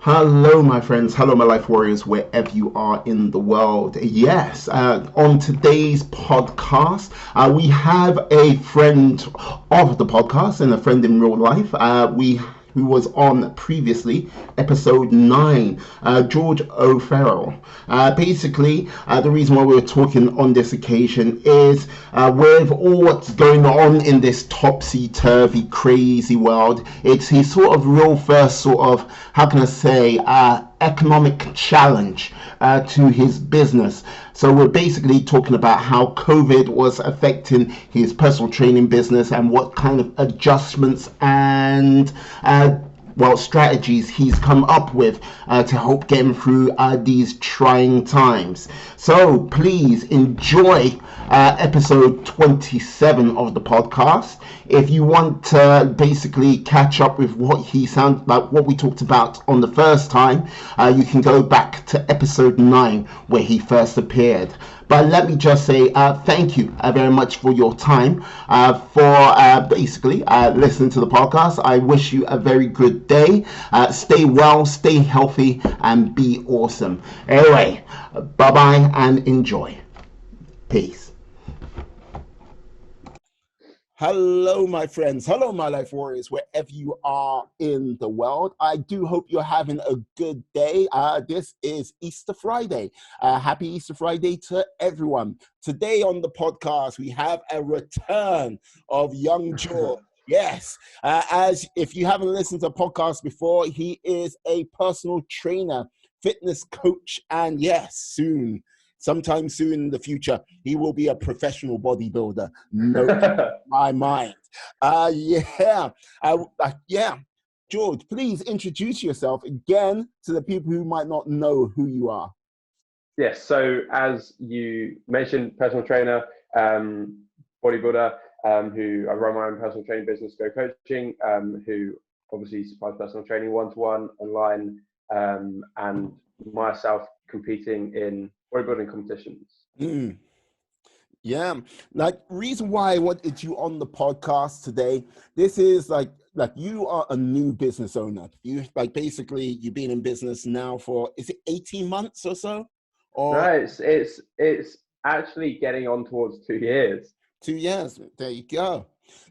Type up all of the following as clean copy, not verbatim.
Hello, my friends. Hello, my life warriors, wherever you are in the world. Yes, on today's podcast, we have a friend of the podcast and a friend in real life. We who was on previously, episode 9, George O'Farrell. The reason why we're talking on this occasion is with all what's going on in this topsy-turvy, crazy world, it's his sort of real first sort of, how can I say, economic challenge to his business. So we're basically talking about how COVID was affecting his personal training business and what kind of adjustments and strategies he's come up with to help get him through these trying times. So please enjoy episode 27 of the podcast. If you want to basically catch up with what he sounded like, what we talked about on the first time, you can go back to episode 9 where he first appeared. But let me just say thank you very much for your time, for basically listening to the podcast. I wish you a very good day. Stay well, stay healthy, and be awesome. Anyway, bye-bye and enjoy. Peace. Hello, my friends. Hello, my life warriors, wherever you are in the world. I do hope you're having a good day. This is Easter Friday. Happy Easter Friday to everyone. Today on the podcast, we have a return of young George. Yes, as if you haven't listened to a podcast before, he is a personal trainer, fitness coach, and yes, sometime soon in the future, he will be a professional bodybuilder. No doubt in my mind. Yeah. Yeah. George, please introduce yourself again to the people who might not know who you are. Yes, so as you mentioned, personal trainer, bodybuilder, who I run my own personal training business, Go Coaching, who obviously supplies personal training one-to-one online, and myself competing in bodybuilding competitions. Mm. Yeah, like reason why I wanted you on the podcast today. This is like you are a new business owner. You like basically you've been in business now for, is it 18 months or so? No, Or it's actually getting on towards 2 years. 2 years. There you go.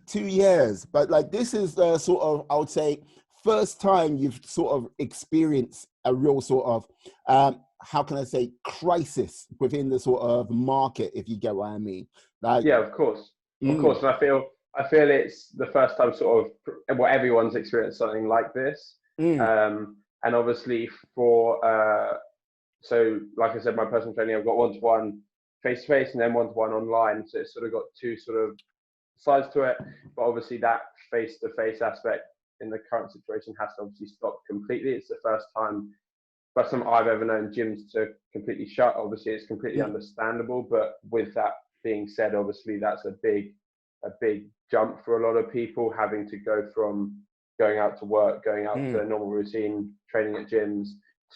2 years. But like this is the sort of, I would say, first time you've sort of experienced a real sort of how can I say, crisis within the sort of market, if you get what I mean. Like Yeah, of mm, course, and I feel it's the first time sort of well everyone's experienced something like this, mm, and obviously for so like I said, my personal training, I've got one-to-one face-to-face and then one-to-one online, so it's sort of got two sort of sides to it, but obviously that face-to-face aspect in the current situation has to obviously stop completely. It's the first time I've ever known gyms to completely shut. Obviously, it's completely mm, understandable, but with that being said, obviously that's a big jump for a lot of people having to go from going out to work, going out to mm. a normal routine, training at gyms,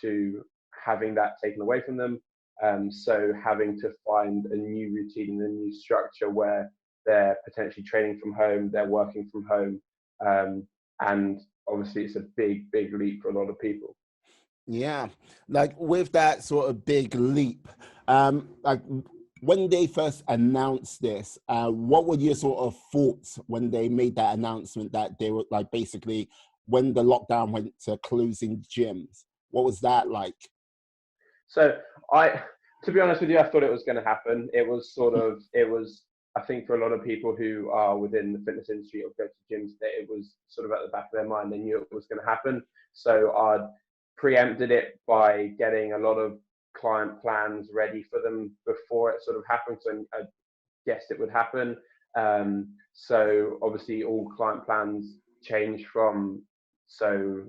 to having that taken away from them. So having to find a new routine and a new structure where they're potentially training from home, they're working from home, and obviously it's a big, big leap for a lot of people. Yeah, like with that sort of big leap, like when they first announced this, what were your sort of thoughts when they made that announcement that they were like basically when the lockdown went to closing gyms? What was that like? So I, to be honest with you, I thought it was going to happen. It was. I think for a lot of people who are within the fitness industry or go to gyms, that it was sort of at the back of their mind. They knew it was going to happen. So I preempted it by getting a lot of client plans ready for them before it sort of happened. So I guessed it would happen. So obviously all client plans changed from so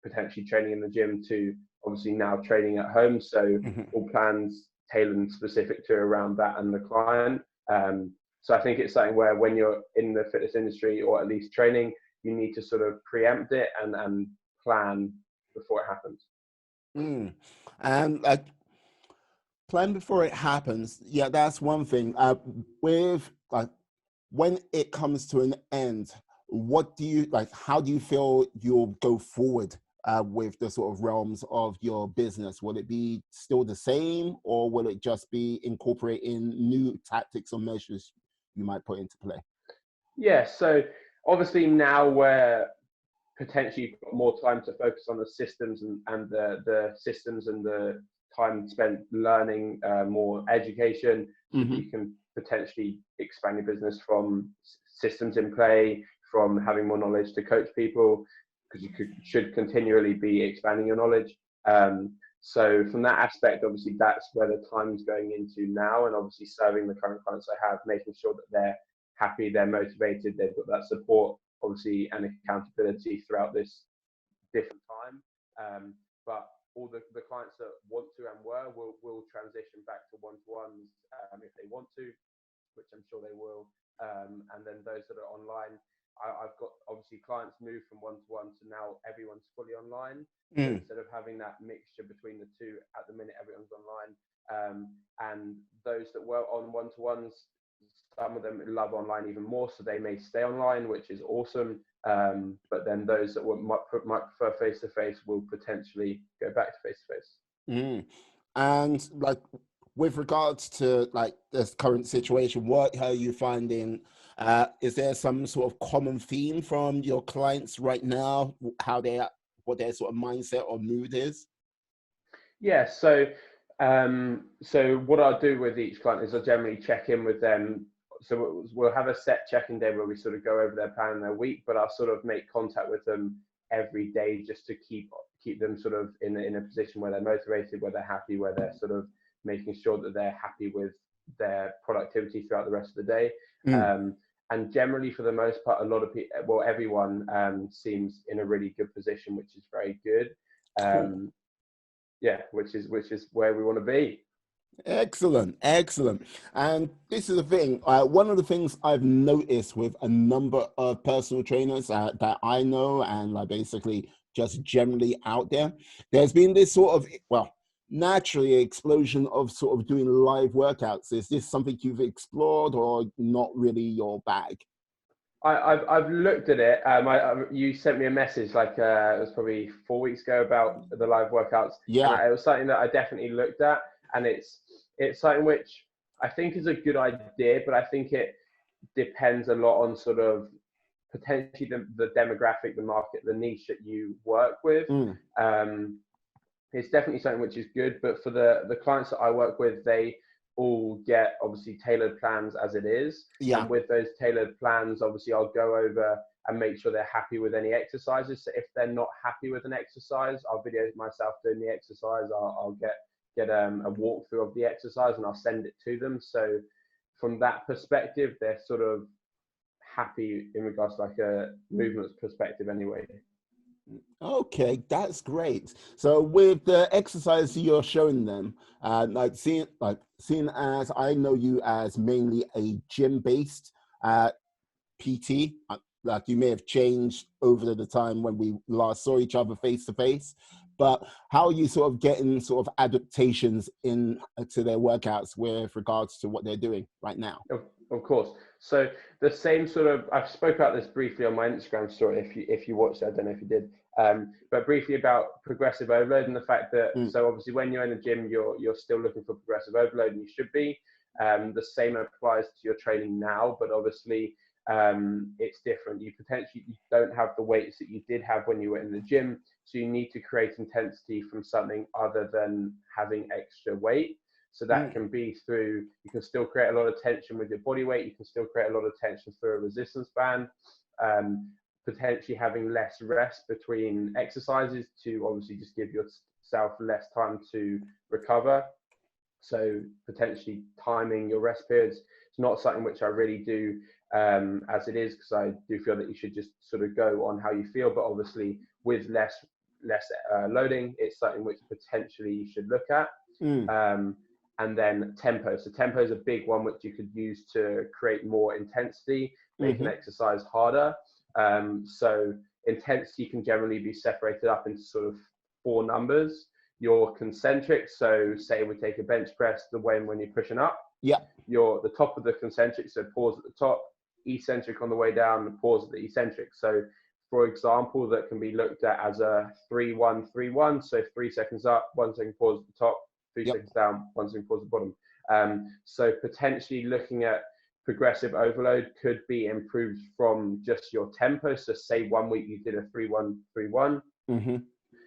potentially training in the gym to obviously now training at home. So Mhm. all plans tailored and specific to around that and the client. So I think it's something where when you're in the fitness industry or at least training, you need to sort of preempt it and plan before it happens. Mm. And like plan before it happens. Yeah, that's one thing. With like when it comes to an end, what do you like? How do you feel you'll go forward with the sort of realms of your business? Will it be still the same, or will it just be incorporating new tactics or measures you might put into play? Yeah, so obviously now we're potentially you've got more time to focus on the systems and the systems and the time spent learning more education. Mm-hmm. You can potentially expand your business from systems in play, from having more knowledge to coach people, because should continually be expanding your knowledge. So from that aspect, obviously that's where the time's going into now, and obviously serving the current clients I have, making sure that they're happy, they're motivated, they've got that support, obviously, and accountability throughout this different time. But all the clients that want to and will transition back to one-to-ones if they want to, which I'm sure they will. And then those that are online, I've got obviously clients move from one-to-one to now everyone's fully online. So instead of having that mixture between the two, at the minute everyone's online. And those that were on one-to-ones, some of them love online even more, so they may stay online, which is awesome. But then those that might prefer face-to-face will potentially go back to face-to-face. And like, with regards to like this current situation, what are you finding? Is there some sort of common theme from your clients right now? What their sort of mindset or mood is? Yeah. So what I'll do with each client is I'll generally check in with them. So we'll have a set check-in day where we sort of go over their plan and their week, but I'll sort of make contact with them every day just to keep them sort of in a position where they're motivated, where they're happy, where they're sort of making sure that they're happy with their productivity throughout the rest of the day. And generally, for the most part, a lot of people, well, everyone seems in a really good position, which is very good. Cool. Yeah, which is where we want to be. Excellent. And this is the thing. One of the things I've noticed with a number of personal trainers that I know and like basically just generally out there, there's been this sort of, well, naturally explosion of sort of doing live workouts. Is this something you've explored or not really your bag? I've looked at it. You sent me a message like it was probably 4 weeks ago about the live workouts. Yeah. And it was something that I definitely looked at, and it's something which I think is a good idea, but I think it depends a lot on sort of potentially the demographic, the market, the niche that you work with. It's definitely something which is good, but for the clients that I work with, they all get obviously tailored plans as it is. Yeah. And with those tailored plans, obviously I'll go over and make sure they're happy with any exercises. So if they're not happy with an exercise, I'll video myself doing the exercise. I'll get a walkthrough of the exercise and I'll send it to them. So from that perspective, they're sort of happy in regards to like a movement perspective anyway. Okay, that's great. So with the exercise you're showing them, seeing as I know you as mainly a gym-based PT, like you may have changed over the time when we last saw each other face to face, but how are you sort of getting sort of adaptations in to their workouts with regards to what they're doing right now? Of course. So the same sort of, I've spoke about this briefly on my Instagram story. If you watched it, I don't know if you did, but briefly about progressive overload and the fact that so obviously when you're in the gym, you're still looking for progressive overload, and you should be. The same applies to your training now, but obviously it's different. You don't have the weights that you did have when you were in the gym, so you need to create intensity from something other than having extra weight. So that can be through, you can still create a lot of tension with your body weight. You can still create a lot of tension through a resistance band, potentially having less rest between exercises to obviously just give yourself less time to recover. So potentially timing your rest periods. It's not something which I really do as it is, because I do feel that you should just sort of go on how you feel, but obviously with less loading, it's something which potentially you should look at. And then tempo. So tempo is a big one which you could use to create more intensity, make an exercise harder. So intensity can generally be separated up into sort of 4 numbers. Your concentric, so say we take a bench press, the way when you're pushing up. Yeah. The top of the concentric, so pause at the top, eccentric on the way down, and pause at the eccentric. So for example, that can be looked at as a 3-1-3-1. So 3 seconds up, 1 second pause at the top, 3 seconds down, 1 second pause at the bottom. So potentially looking at progressive overload could be improved from just your tempo. So say 1 week you did a 3-1-3-1.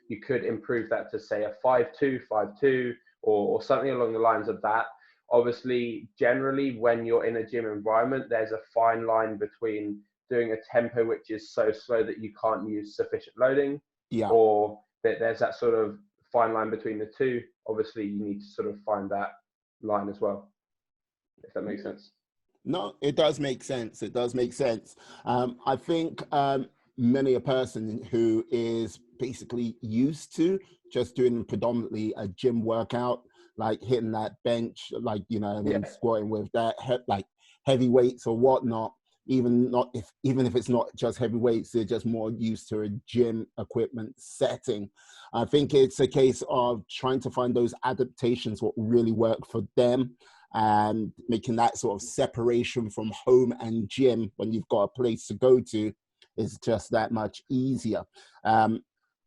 You could improve that to say a 5-2-5-2 or something along the lines of that. Obviously, generally, when you're in a gym environment, there's a fine line between doing a tempo which is so slow that you can't use sufficient loading, or that there's that sort of fine line between the two. Obviously, you need to sort of find that line as well, if that makes sense. No, it does make sense. It does make sense. I think many a person who is basically used to just doing predominantly a gym workout, like hitting that bench, like, you know, and then squatting with that, like heavy weights or whatnot, even if it's not just heavy weights, they're just more used to a gym equipment setting. I think it's a case of trying to find those adaptations, what really work for them, and making that sort of separation from home and gym when you've got a place to go to is just that much easier.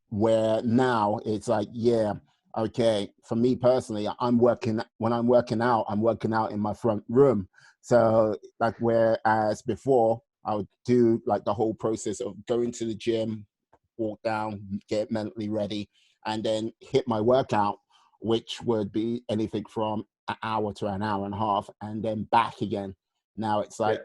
Where now it's like, yeah, okay, for me personally, when I'm working out in my front room. So like, whereas before I would do like the whole process of going to the gym, walk down, get mentally ready, and then hit my workout, which would be anything from an hour to an hour and a half, and then back again. Now it's like,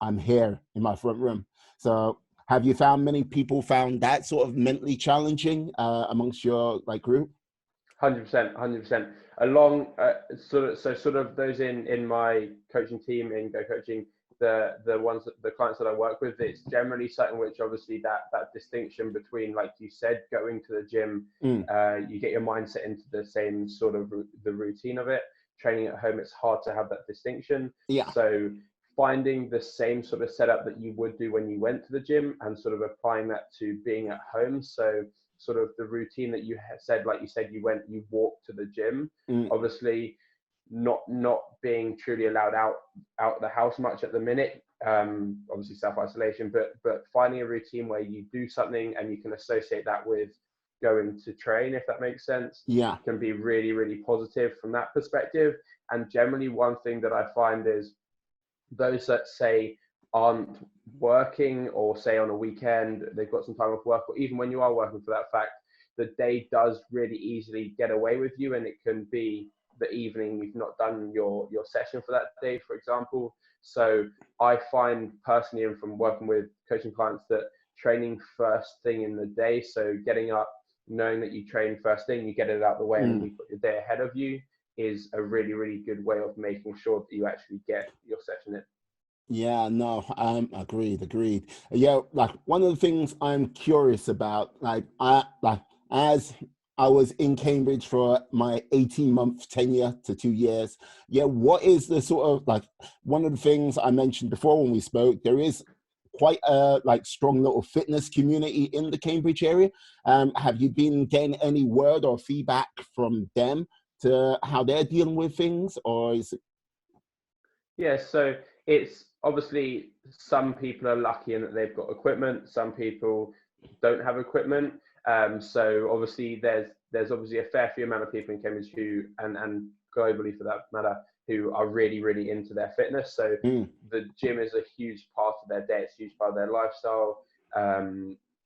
I'm here in my front room. So have you found many people found that sort of mentally challenging amongst your like group? 100%. Along sort of those in my coaching team in Go Coaching, the clients that I work with, it's generally something which obviously that distinction between, like you said, going to the gym, you get your mindset into the same sort of the routine of it. Training at home, it's hard to have that distinction. So finding the same sort of setup that you would do when you went to the gym and sort of applying that to being at home. So sort of the routine that you said, like you said, you walked to the gym, obviously not being truly allowed out of the house much at the minute, obviously self-isolation, but finding a routine where you do something and you can associate that with going to train, if that makes sense, can be really, really positive from that perspective. And generally one thing that I find is those that say aren't working, or say on a weekend they've got some time off work, or even when you are working for that fact, the day does really easily get away with you, and it can be the evening you've not done your session for that day, for example. So I find personally, and from working with coaching clients, that training first thing in the day, so getting up, knowing that you train first thing, you get it out of the way, and you put your day ahead of you, is a really, really good way of making sure that you actually get your session in. Yeah, no, agreed. Yeah, like one of the things I'm curious about, as I was in Cambridge for my 18-month tenure to 2 years. Yeah, what is the sort of like one of the things I mentioned before when we spoke? There is quite a like strong little fitness community in the Cambridge area. Have you been getting any word or feedback from them to how they're dealing with things, or is it? Yeah, so it's obviously some people are lucky in that they've got equipment. Some people don't have equipment. So obviously there's obviously a fair few amount of people in Cambridge who, and globally for that matter, who are really, really into their fitness. So the gym is a huge part of their day. It's a huge part of their lifestyle.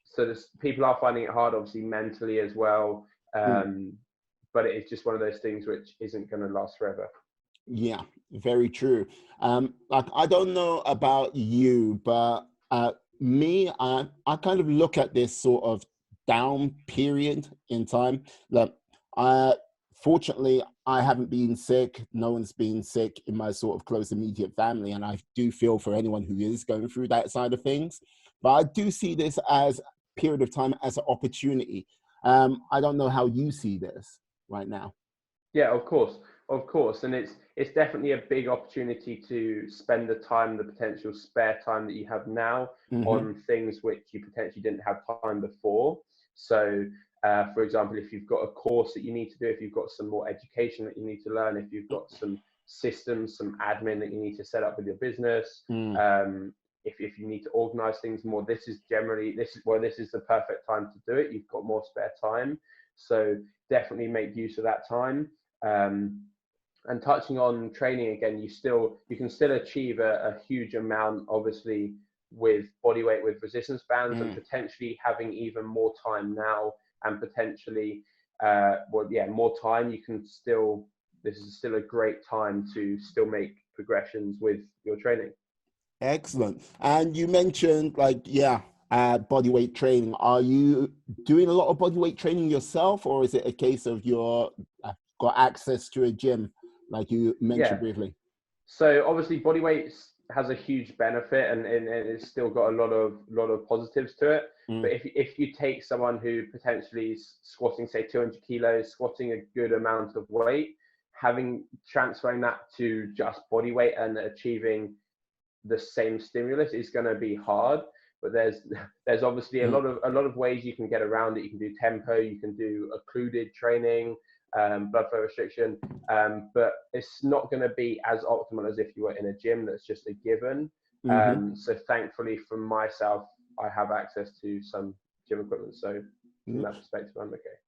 So people are finding it hard, obviously mentally as well. But it's just one of those things which isn't going to last forever. Yeah, very true. Like, I don't know about you, but me, I kind of look at this sort of down period in time. Look, fortunately, I haven't been sick. No one's been sick in my sort of close immediate family, and I do feel for anyone who is going through that side of things. But I do see this as a period of time as an opportunity. I don't know how you see this right now. Yeah, of course, and it's definitely a big opportunity to spend the time, the potential spare time that you have now on things which you potentially didn't have time before. So, for example, if you've got a course that you need to do, if you've got some more education that you need to learn, if you've got some systems, some admin that you need to set up with your business, if you need to organize things more, this is the perfect time to do it. You've got more spare time, so definitely make use of that time. And touching on training again, you can still achieve a huge amount, obviously, with body weight, with resistance bands, and potentially having even more time now, and potentially, more time. This is still a great time to still make progressions with your training. Excellent. And you mentioned body weight training. Are you doing a lot of body weight training yourself, or is it a case of you're got access to a gym, like you mentioned briefly? So obviously body weight has a huge benefit, and it's still got a lot of positives to it. But if you take someone who potentially is squatting, say 200 kilos, squatting a good amount of weight, transferring that to just body weight and achieving the same stimulus is going to be hard. But there's obviously a lot of ways you can get around it. You can do tempo, you can do occluded training, blood flow restriction, but it's not going to be as optimal as if you were in a gym that's just a given. So thankfully for myself, I have access to some gym equipment, so from that perspective I'm okay.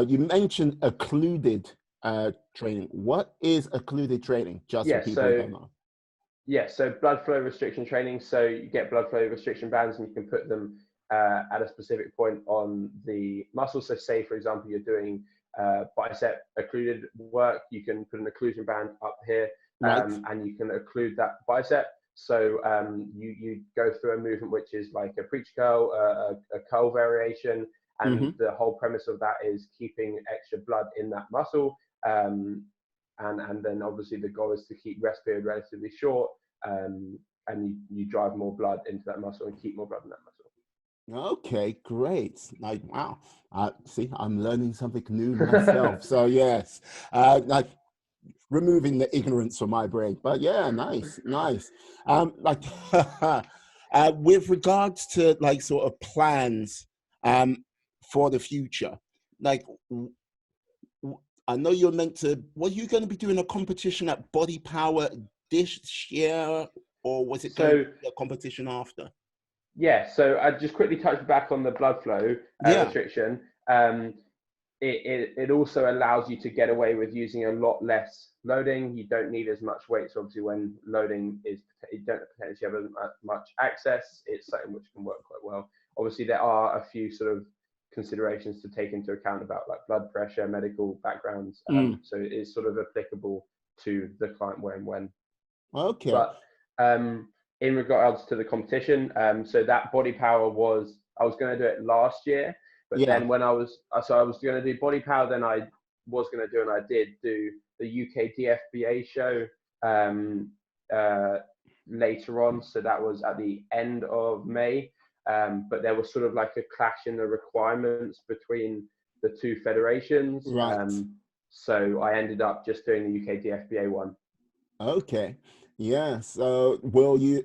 You mentioned occluded training. What is occluded training, just for people who don't know? So blood flow restriction training. So you get blood flow restriction bands, and you can put them at a specific point on the muscle. So say, for example, you're doing bicep occluded work, you can put an occlusion band up here, and you can occlude that bicep. So you go through a movement which is like a preacher curl, a curl variation, and the whole premise of that is keeping extra blood in that muscle. And then obviously the goal is to keep rest period relatively short, and you drive more blood into that muscle and keep more blood in that muscle. Okay, great. Wow. See, I'm learning something new myself. So yes, removing the ignorance from my brain. But yeah, nice. With regards to sort of plans for the future, I know you're were you going to be doing a competition at Body Power this year, or was it going to be a competition after? Yeah, so I just quickly touched back on the blood flow restriction. It also allows you to get away with using a lot less loading. You don't need as much weight. So obviously when loading you don't potentially have as much access. It's something which can work quite well. Obviously there are a few sort of considerations to take into account about like blood pressure, medical backgrounds. So it is sort of applicable to the client where and when. Okay. But in regards to the competition, so that Body Power I was going to do it last year, but then when I was going to do Body Power, then I was going to do, and I did do the UK DFBA show later on. So that was at the end of May. But there was sort of like a clash in the requirements between the two federations. So I ended up just doing the UK DFBA one. Okay. Yeah. So will you,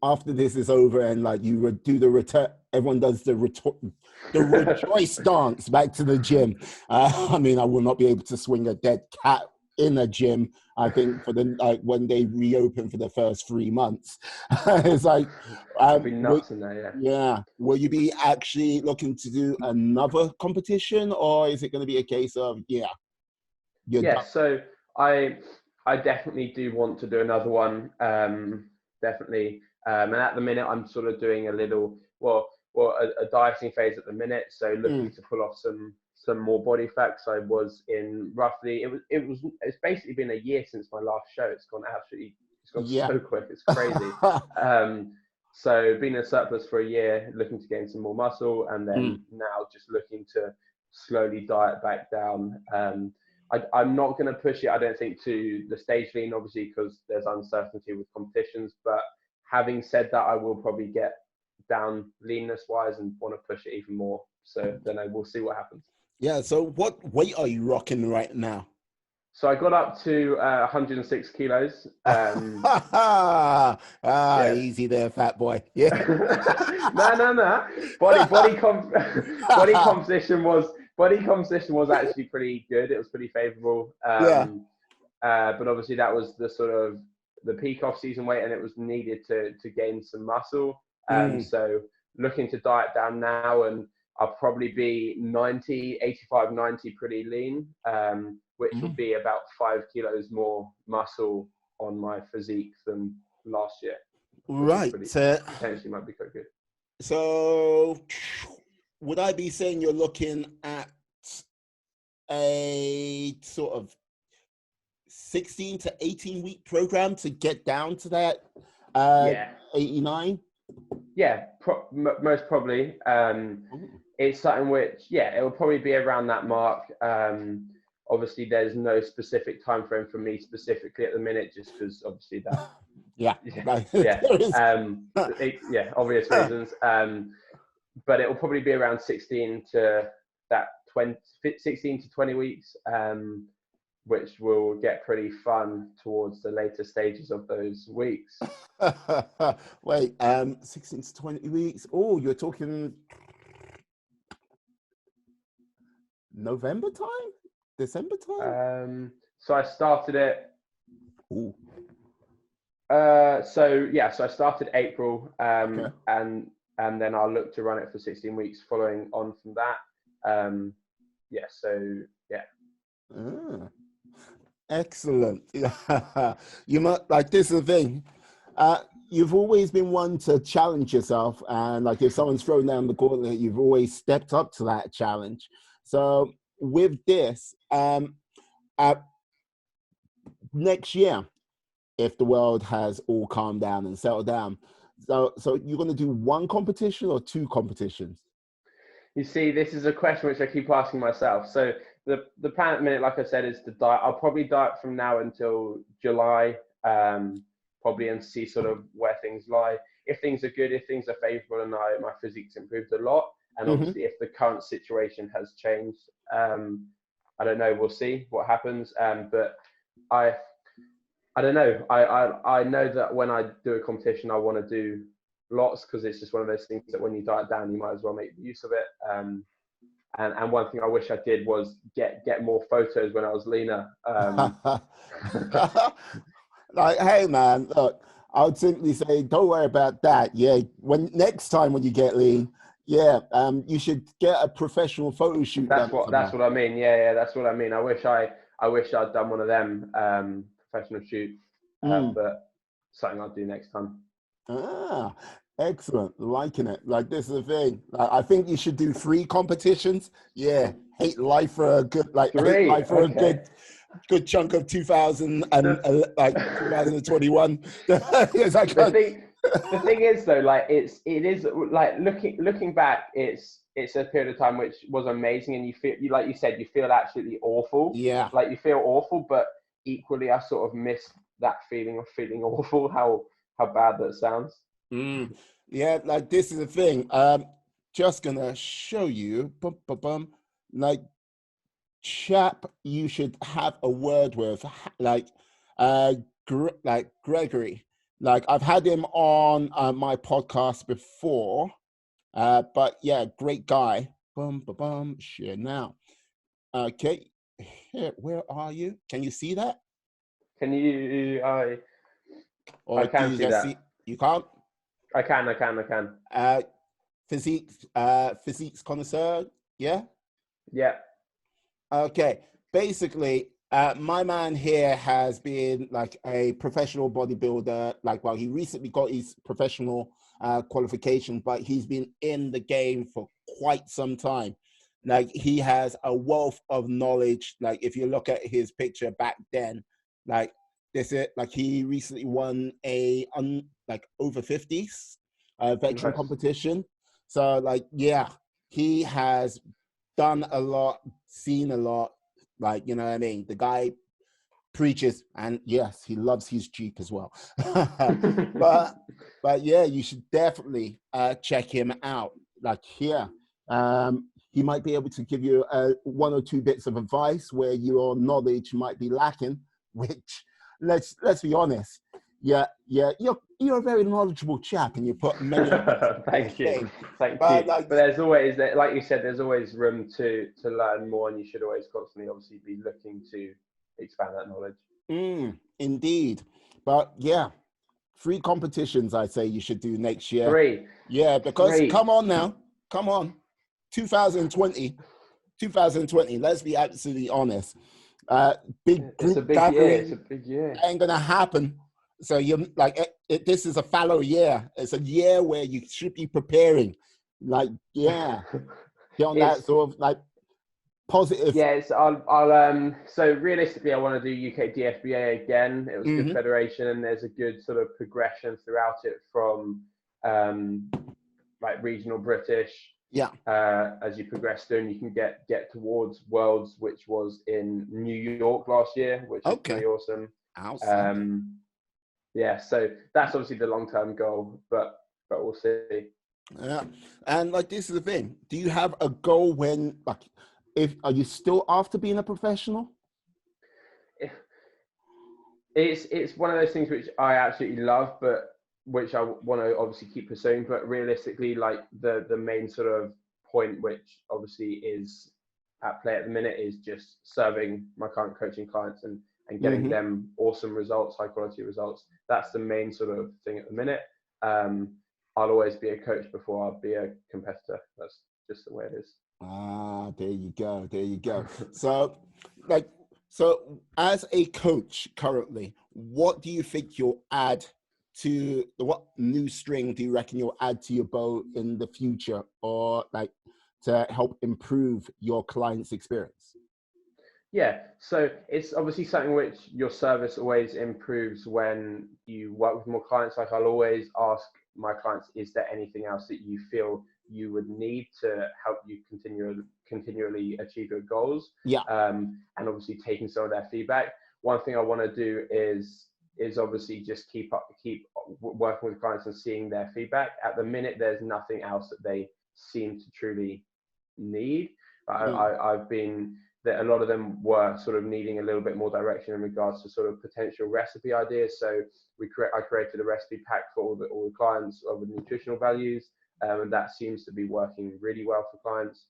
after this is over and you would do the return, everyone does the rejoice dance back to the gym. I mean, I will not be able to swing a dead cat in a gym, I think, for the when they reopen for the first 3 months. It's it'll be nuts in there, yeah. Will you be actually looking to do another competition, or is it going to be a case of so I definitely do want to do another one, definitely. And at the minute I'm sort of doing a little a dieting phase at the minute, so looking to pull off some more body fat. I was in roughly, it's basically been a year since my last show. It's gone so quick, it's crazy. So been in surplus for a year, looking to gain some more muscle, and then now just looking to slowly diet back down. I'm not going to push it, I don't think, to the stage lean, obviously, because there's uncertainty with competitions. But having said that, I will probably get down leanness wise and want to push it even more. So then we'll see what happens. Yeah. So what weight are you rocking right now? So I got up to 106 kilos. Easy there, fat boy. Yeah. No. Body composition was actually pretty good. It was pretty favorable. But obviously that was the sort of the peak off season weight, and it was needed to gain some muscle. So looking to diet down now, and I'll probably be 90, 85, 90 pretty lean, which will be about 5 kilos more muscle on my physique than last year. Right. Potentially might be quite good. So would I be saying you're looking at a sort of 16 to 18 week program to get down to that 89? Yeah, most probably. It's something which, it will probably be around that mark. Obviously, there's no specific time frame for me specifically at the minute, just because obviously that. Obvious reasons. But it will probably be around 16 to 20 weeks, which will get pretty fun towards the later stages of those weeks. Wait, 16 to 20 weeks. Oh, you're talking November time? December time? So I started it. Ooh. So I started April, and then I'll look to run it for 16 weeks following on from that. Excellent. You must, like, this is the thing. You've always been one to challenge yourself, and like if someone's thrown down the gauntlet, you've always stepped up to that challenge. So with this, next year, if the world has all calmed down and settled down, so you're going to do one competition or two competitions? You see, this is a question which I keep asking myself. So the plan at the minute, like I said, is to diet. I'll probably diet from now until July, probably, and see sort of where things lie. If things are good, if things are favourable, and my physique's improved a lot, and obviously if the current situation has changed, I don't know. We'll see what happens. But I don't know. I know that when I do a competition, I want to do lots, because it's just one of those things that when you diet down, you might as well make use of it. And one thing I wish I did was get more photos when I was leaner. Like, hey man, look, I would simply say, don't worry about that. Yeah, next time when you get lean, you should get a professional photo shoot. That's what I mean. Yeah, that's what I mean. I wish I'd done one of them professional shoots, but something I'll do next time. Excellent. Liking it. Like, this is the thing. I think you should do 3 competitions. Yeah, hate life for a good, like, 3? hate life for a good chunk of 2000 and 2021. The thing is though, like it is like looking back, it's a period of time which was amazing, and you feel, like you said, you feel absolutely awful. Yeah. Like you feel awful, but equally I sort of miss that feeling of feeling awful. How bad that sounds. Yeah, like this is the thing. Just gonna show you. Like, chap, you should have a word with, like Gregory. Like, I've had him on my podcast before, but yeah, great guy. Share now. Okay, here, where are you? Can you see that? Can you? I can see that. You can't? I can. Physiques connoisseur, yeah? Yeah. Okay, basically, my man here has been like a professional bodybuilder. Like, well, he recently got his professional qualification, but he's been in the game for quite some time. Like, he has a wealth of knowledge. Like, if you look at his picture back then, like, this is like, he recently won a over 50s veteran competition. So like, yeah, he has done a lot, seen a lot. Like, you know what I mean? The guy preaches, and yes, he loves his Jeep as well. but yeah, you should definitely check him out. Like, here, he might be able to give you 1 or 2 bits of advice where your knowledge might be lacking, which, let's be honest, you're a very knowledgeable chap, and you put many. Thank you. But there's always, like you said, there's always room to learn more, and you should always constantly, obviously, be looking to expand that knowledge. Indeed. But yeah, 3 competitions I say you should do next year. Three. Yeah, because Three. come on now, come on. 2020, 2020, let's be absolutely honest. Big It's a group big year. It's a gathering big year. ain't gonna happen. So you're like, this is a fallow year. It's a year where you should be preparing. Like, yeah, get on that It's sort of like positive. Yes, so realistically I want to do UK DFBA again. It was a good Hmm. federation and there's a good sort of progression throughout it from um like regional British Yeah. as you progress through and you can get towards Worlds, which was in New York last year, which was Okay. pretty awesome. Outstanding. Um yeah, so that's obviously the long-term goal, but we'll see. Yeah. And like, this is the thing. Do you have a goal when, like, if are you still after being a professional? It's one of those things which I absolutely love, but which I want to obviously keep pursuing. But realistically, like the main sort of point, which obviously is at play at the minute, is just serving my current coaching clients and getting Hmm. them awesome results, high quality results. That's the main sort of thing at the minute. Um, I'll always be a coach before I'll be a competitor. That's just the way it is. Ah, there you go. There you go. So, like, so as a coach currently, what do you think you'll add to what new string do you reckon you'll add to your bow in the future, or like to help improve your client's experience? Yeah, so it's obviously something which your service always improves when you work with more clients. Like I'll always ask my clients, is there anything else that you feel you would need to help you continually achieve your goals? Yeah. And obviously taking some of their feedback. One thing I want to do is obviously just keep working with clients and seeing their feedback. At the minute, there's nothing else that they seem to truly need. Mm. I've been that a lot of them were sort of needing a little bit more direction in regards to sort of potential recipe ideas. So I created a recipe pack for all the clients with nutritional values, and that seems to be working really well for clients.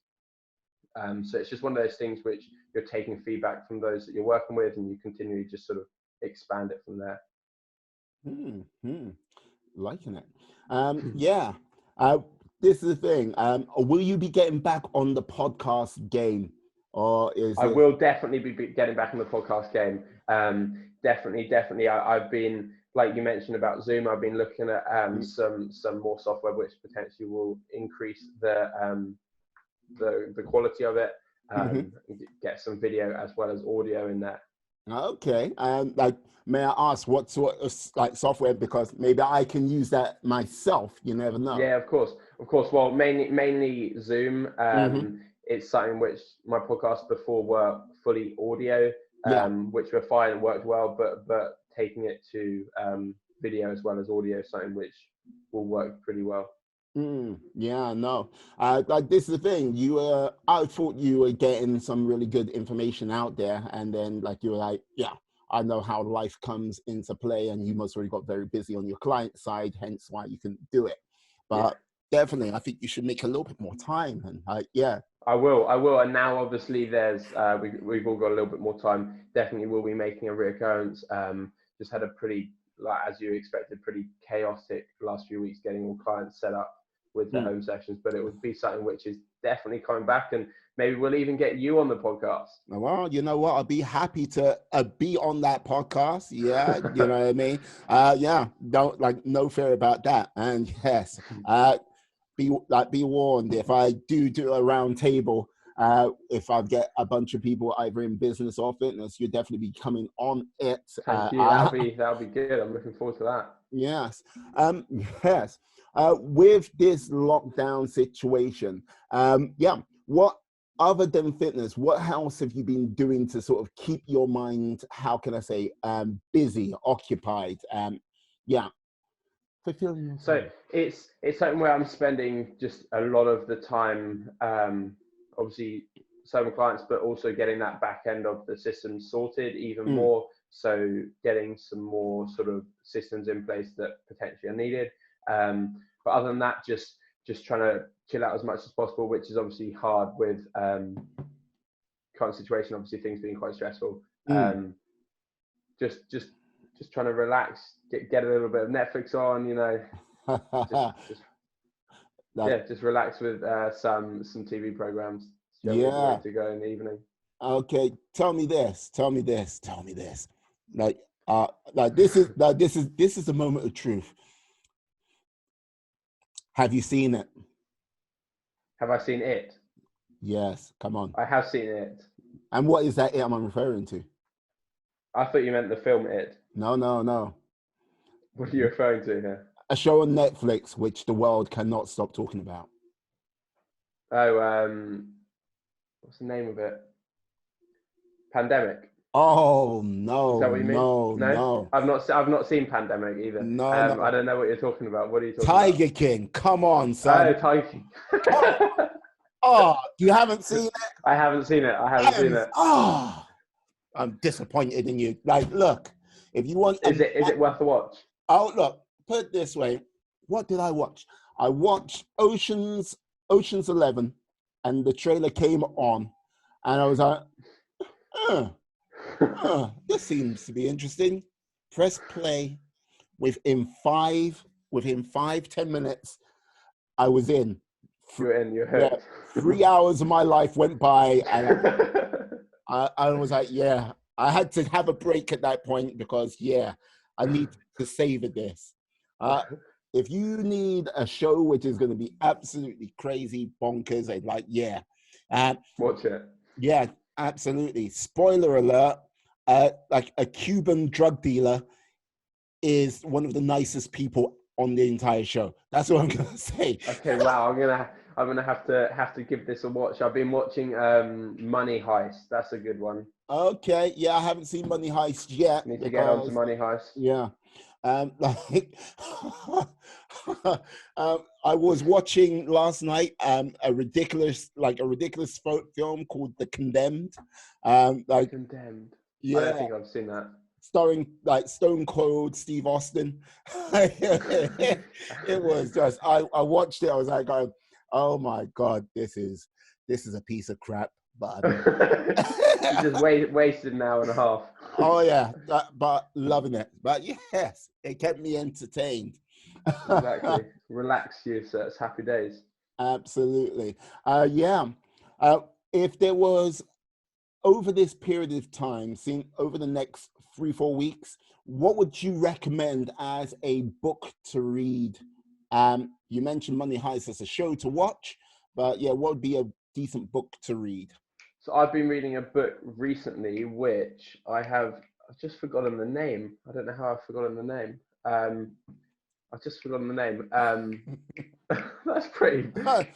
So it's just one of those things which you're taking feedback from those that you're working with, and you continually just sort of expand it from there. Hmm. Liking it. Yeah. Uh, this is the thing. Will you be getting back on the podcast game, or is I it? will definitely be getting back in the podcast game. Definitely. I've been, like you mentioned about Zoom, I've been looking at some more software which potentially will increase the quality of it, Mhm. and get some video as well as audio in there. Okay. Like, may I ask what sort of like software? Because maybe I can use that myself. You never know. Yeah, of course. Well, mainly Zoom. Hmm. It's something which my podcasts before were fully audio, Yeah. which were fine and worked well, but taking it to video as well as audio is something which will work pretty well. Yeah, no. Like, this is the thing. I thought you were getting some really good information out there, and then like you were like, yeah, I know how life comes into play, and you must already got very busy on your client side, hence why you couldn't do it. Yeah, But definitely, I think you should make a little bit more time, and yeah. I will. And now obviously there's we've all got a little bit more time. Definitely will be making a reoccurrence. Just had a pretty, like as you expected, pretty chaotic last few weeks getting all clients set up with the Mm. home sessions, but it would be something which is definitely coming back, and maybe we'll even get you on the podcast. Well, you know what? I'll be happy to be on that podcast. Yeah, you know what I mean. Yeah, don't like no fear about that. And yes, be warned if I do a round table. If I get a bunch of people either in business or fitness, you'll definitely be coming on it. Thank you. That'll be good. I'm looking forward to that. Yes. Yes. With this lockdown situation, yeah, what other than fitness, what else have you been doing to sort of keep your mind, how can I say, busy, occupied? Yeah, fulfilling your So time. it's something where I'm spending just a lot of the time, obviously serving clients, but also getting that back end of the system sorted even Mm, more. So getting some more sort of systems in place that potentially are needed. But other than that, just trying to chill out as much as possible, which is obviously hard with current situation. Obviously, things being quite stressful. mm. just trying to relax, get a little bit of Netflix on, just Like, just relax with some TV programs. Show me the way yeah. to go in the evening. Okay. Tell me this. Tell me this. Tell me this. Like, this is the moment of truth. Have you seen it? Have I seen it? Yes. Come on. I have seen it. And what is that it I'm referring to? I thought you meant the film It. No, no, no. What are you referring to here? A show on Netflix which the world cannot stop talking about. Oh, what's the name of it? Pandemic. Oh Is that no, what you mean? no, No, no, I've not seen Pandemic either. no, I no. don't know what you're talking about. What are you talking about? Tiger King, come on, Oh, son. Tiger King. Oh, you haven't seen it? I haven't seen it. I haven't seen it. Oh, I'm disappointed in you. Like, look, if you want, Is it worth a watch? oh, look, put it this way. What did I watch? I watched Ocean's 11, and the trailer came on, and I was like, this seems to be interesting. Press play. Within 5-10 minutes, I was in. You're Yeah, hooked. 3 hours of my life went by, and I was like, yeah, I had to have a break at that point because, yeah, I need to savor this. If you need a show which is going to be absolutely crazy, bonkers, I'd like, yeah. Watch it. Yeah, absolutely. Spoiler alert, like a Cuban drug dealer is one of the nicest people on the entire show. That's what I'm going to say. Okay, wow. I'm gonna have to give this a watch. I've been watching Money Heist. That's a good one. Okay, yeah, I haven't seen Money Heist yet. Need to get on to Money Heist. Yeah. Like, I was watching last night a ridiculous film called The Condemned. Like, Condemned. I yeah, don't think I've seen that. starring like Stone Cold Steve Austin. It was just I watched it. I was like, going, oh my god, this is a piece of crap. But You just wasted an hour and a half. oh yeah, but loving it. But yes, it kept me entertained. Exactly. Relax you, so it's happy days. Absolutely. Yeah. If there was over this period of time, seeing over the next 3-4 weeks, what would you recommend as a book to read? You mentioned Money Heist as a show to watch, but yeah, what would be a decent book to read? So I've been reading a book recently, which I've just forgotten the name. I don't know how I've forgotten the name. I've just forgotten the name.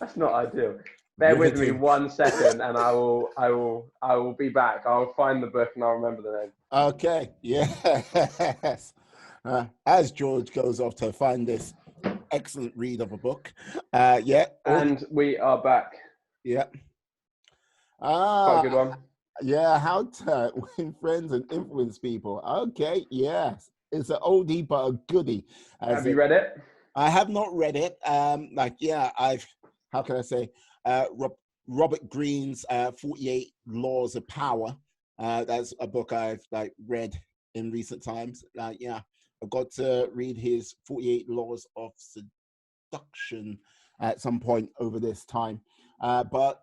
That's not ideal. Bear with me 1 second, and I will be back. I'll find the book and I'll remember the name. Okay. Yes. As George goes off to find this excellent read of a book. Yeah. And we are back. Yeah. Quite a good one. Yeah, how to win friends and influence people. Okay, yes. It's an oldie but a goodie. Have you read it? I have not read it. How can I say? Robert Greene's 48 Laws of Power. That's a book I've read in recent times. Yeah, I've got to read his 48 Laws of Seduction at some point over this time. But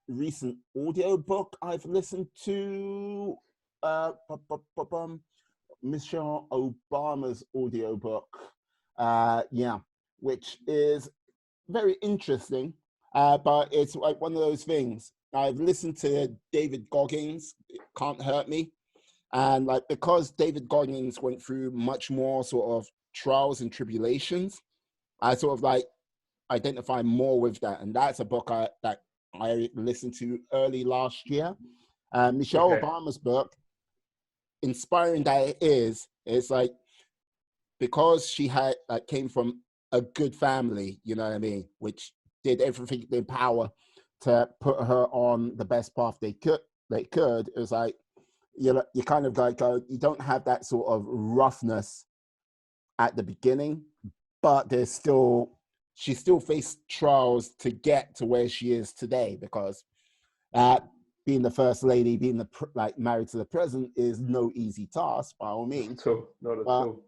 recent audio book I've listened to Michelle Obama's audio book, yeah, which is very interesting, but it's like one of those things. I've listened to David Goggins, It Can't Hurt Me, and like because David Goggins went through much more sort of trials and tribulations, I sort of like identify more with that, and that's a book that I listened to early last year. Michelle Obama's book, inspiring that it is, it's like because she had came from a good family, you know what I mean, which did everything in their power to put her on the best path they could. It was like you kind of like you don't have that sort of roughness at the beginning, but she still faced trials to get to where she is today because being the first lady, being like married to the president is no easy task by all means. Not at But all.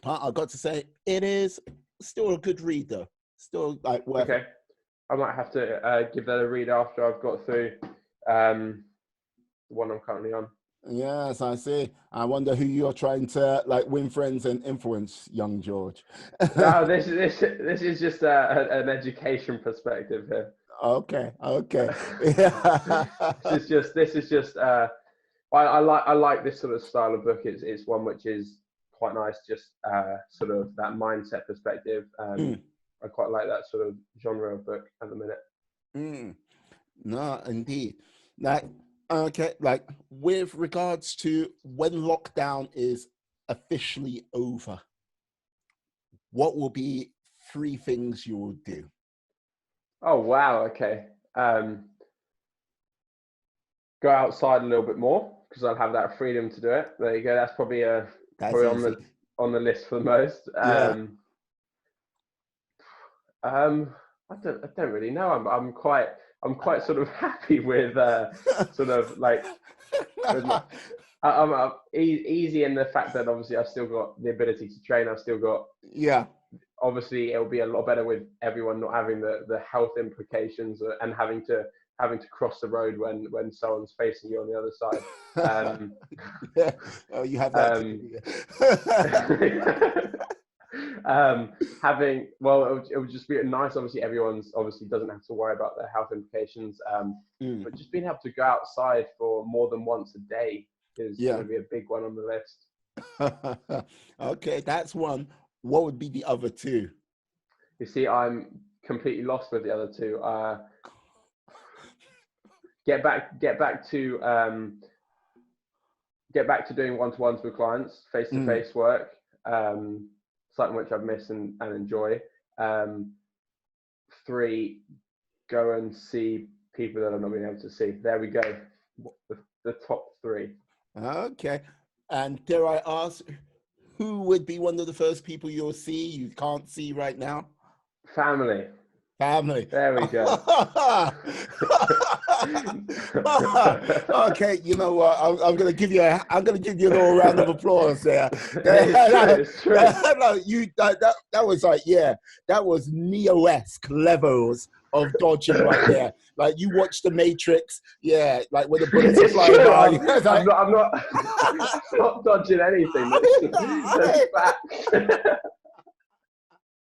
I got to say, it is still a good read, though. Still like worth it. I might have to give that a read after I've got through the one I'm currently on. Yes, I see. I wonder who you're trying to like win friends and influence, young George. No, this is just an education perspective here. Okay. This is just. I like this sort of style of book. It's one which is quite nice, just sort of that mindset perspective. I quite like that sort of genre of book at the minute. No, indeed. Like, okay, like with regards to when lockdown is officially over, what will be 3 things you will do? Oh wow, okay. Go outside a little bit more because I'll have that freedom to do it. There you go. That's probably on the list for the most. I don't really know. I'm quite sort of happy with sort of like with I'm easy in the fact that obviously I've still got the ability to train. I've still got obviously it'll be a lot better with everyone not having the health implications and having to cross the road when someone's facing you on the other side. Oh, you have that. It would just be nice. Obviously, everyone's obviously doesn't have to worry about their health implications. But just being able to go outside for more than once a day is going to be a big one on the list. Okay, that's one. What would be the other 2? You see, I'm completely lost with the other 2. Get back to doing one-to-ones with clients, face-to-face work. Something which I've missed and enjoy. 3, go and see people that I've not been able to see. There we go. The top 3. Okay. And dare I ask, who would be one of the first people you'll see you can't see right now? Family. There we go. Okay, you know what? I'm gonna give you a little round of applause there. It's true. That was like, that was Neo-esque levels of dodging right there. Like you watch The Matrix, like when the bullets are flying by. I'm not dodging anything. That's fact.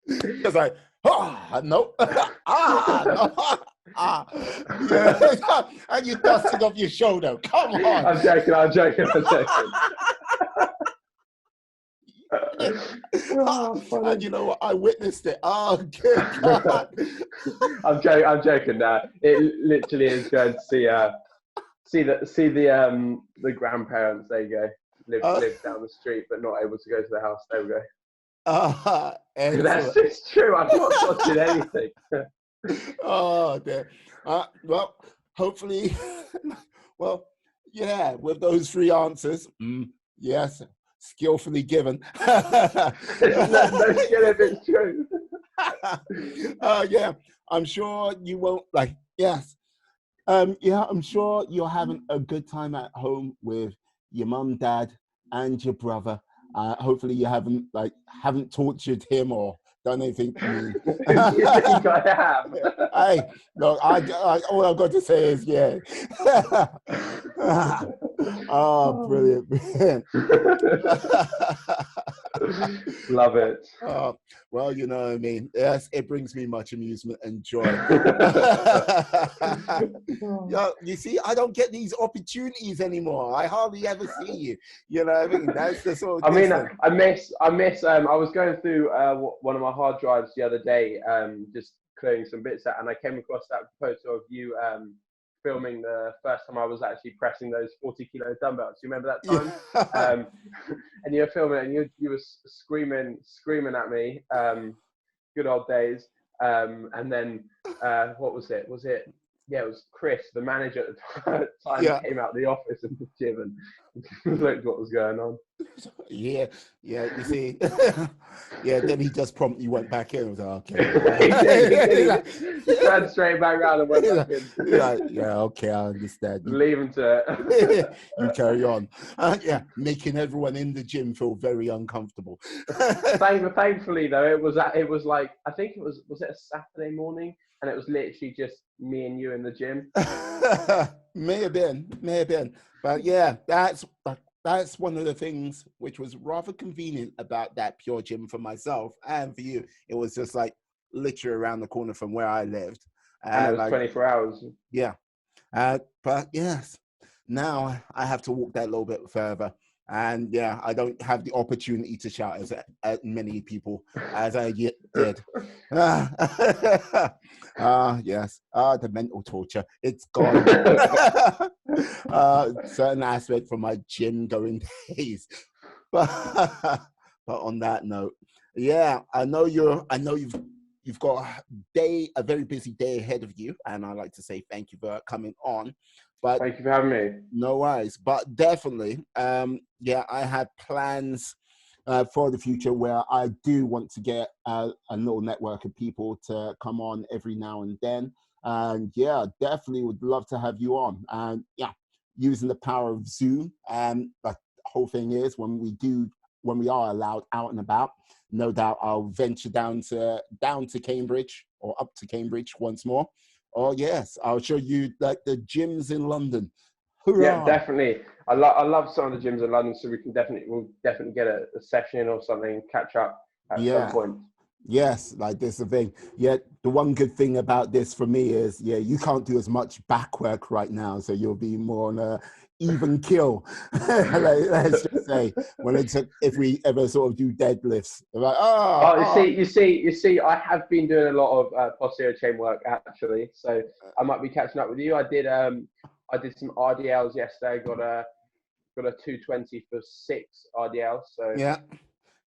It's like, no. No. And you dusted off your shoulder. Come on. I'm joking. And you know what? I witnessed it. Oh, good God. I'm joking now. It literally is going to see the grandparents. There you go. Live down the street, but not able to go to the house. There we go. It's true. I'm not watching anything. Oh, dear. Well, hopefully, with those 3 answers, yes, skillfully given. No skill if it's true. I'm sure you won't I'm sure you're having a good time at home with your mum, dad, and your brother. Hopefully you haven't tortured him or done anything mean. You think I have? Hey, look, all I've got to say is oh, brilliant. Love it. Well, you know what I mean. Yes, it brings me much amusement and joy. You see, I don't get these opportunities anymore. I hardly ever see you. You know what I mean? That's the sort of I miss. I was going through one of my hard drives the other day, just clearing some bits out, and I came across that photo of you filming the first time I was actually pressing those 40-kilo dumbbells. You remember that time? And you were filming it, and you were screaming at me. Good old days. And then what was it? it was Chris, the manager at the time, Yeah. came out of the office in the gym and looked what was going on. Yeah, yeah, you see, yeah, then he just promptly went back in. I was like, okay. He did. He turned straight back around and went back in. Yeah, okay, I understand. Leave him to it. You carry on. Yeah, making everyone in the gym feel very uncomfortable. Thankfully, though, it was like, I think it was it a Saturday morning, and it was literally just me and you in the gym. May have been, but yeah, that's one of the things which was rather convenient about that Pure Gym for myself and for you. It was just like literally around the corner from where I lived, and it was like 24 hours. Yeah, but yes, now I have to walk that little bit further. And yeah, I don't have the opportunity to shout as many people as I did. Yes. The mental torture. It's gone. Certain aspect from my gym going days. But on that note, yeah, I know you've got a very busy day ahead of you, and I'd like to say thank you for coming on. But thank you for having me. No worries, but definitely, yeah, I had plans for the future where I do want to get a little network of people to come on every now and then. And yeah, definitely would love to have you on. And yeah, using the power of Zoom. And the whole thing is when we are allowed out and about, no doubt I'll venture down to Cambridge or up to Cambridge once more. Oh yes, I'll show you like the gyms in London. Hurrah! Yeah, definitely. I love some of the gyms in London, so we'll definitely get a session or something, catch up at some point. Yes, like this is the thing. Yeah, the one good thing about this for me is, yeah, you can't do as much back work right now, so you'll be more on a even kill. Let's just say if we ever sort of do deadlifts, like you see, I have been doing a lot of posterior chain work actually, so I might be catching up with you. I did some RDLs yesterday. Got a 220 for 6 RDLs. So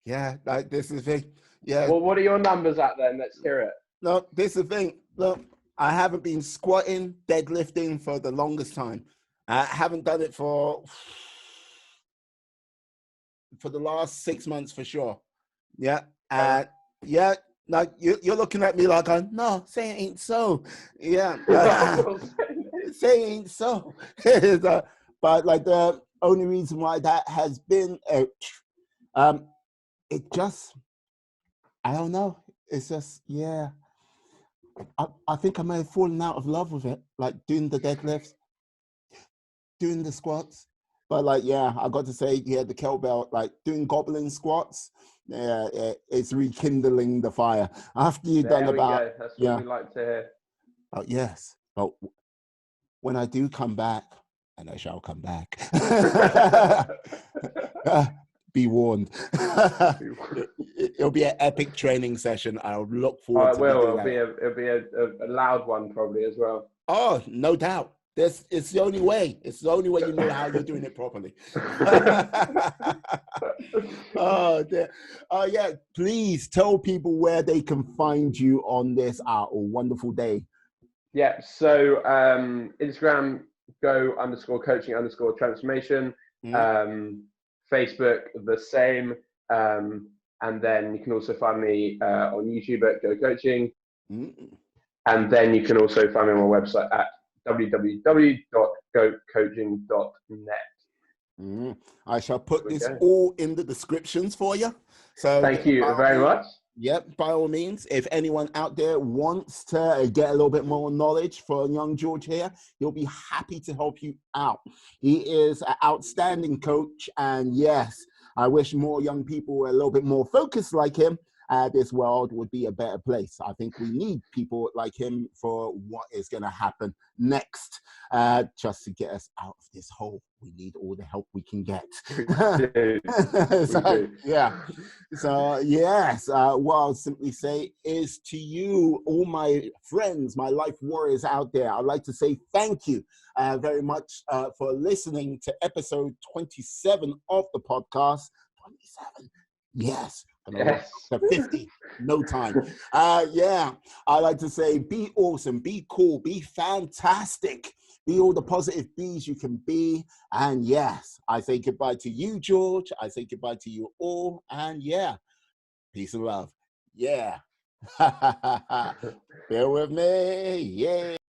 yeah, like this is the thing. Yeah. Well, what are your numbers at then? Let's hear it. Look, this is the thing. Look, I haven't been squatting, deadlifting for the longest time. I haven't done it for the last 6 months for sure. Yeah. Yeah. Like you're looking at me like, no, say it ain't so. Yeah. Say it ain't so. But like the only reason why that has been, it just, I don't know. It's just, yeah. I think I may have fallen out of love with it, like doing the deadlifts, doing the squats. But like, yeah, I got to say, yeah, the kettlebell, like doing goblin squats, yeah, it's rekindling the fire. After you've done about, that's what we like to hear. Oh yes, but when I do come back, and I shall come back, be warned. It'll be an epic training session. I'll look forward to it. It'll be a loud one probably as well. Oh, no doubt. It's the only way. It's the only way you know how you're doing it properly. Yeah. Please tell people where they can find you on this wonderful day. Yeah. So Instagram, go_coaching_transformation. Facebook, the same. And then you can also find me on YouTube at Go Coaching. And then you can also find me on my website at www.gocoaching.net. I shall put this all in the descriptions for you. So thank you very much. Yep, by all means, if anyone out there wants to get a little bit more knowledge for young George here, he'll be happy to help you out. He is an outstanding coach, and yes, I wish more young people were a little bit more focused like him. This world would be a better place. I think we need people like him for what is going to happen next, just to get us out of this hole. We need all the help we can get. So yes, what I'll simply say is to you, all my friends, my life warriors out there, I'd like to say thank you very much for listening to episode 27 of the podcast. 27. Yes, Gonna rock Yes. up to 50, no time. Yeah, I like to say, be awesome, be cool, be fantastic, be all the positive bees you can be. And yes, I say goodbye to you, George. I say goodbye to you all. And yeah, peace and love. Yeah. Bear with me. Yeah.